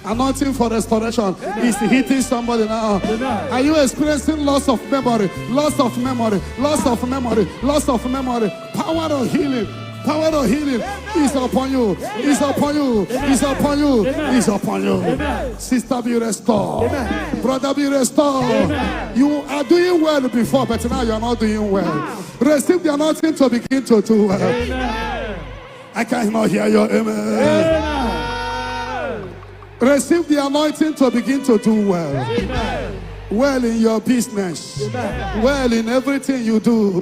Anointing for restoration is hitting somebody now. Are you experiencing loss of memory? Loss of memory, loss of memory, loss of memory. Power of healing. Power of healing is upon you. Is upon you. Is upon you. Is upon you. Sister, be restored. Brother, be restored. You are doing well before, but now you are not doing well. Receive the anointing to begin to do well. I cannot hear your amen. Receive the anointing to begin to do well. Well in your business. Well in everything you do.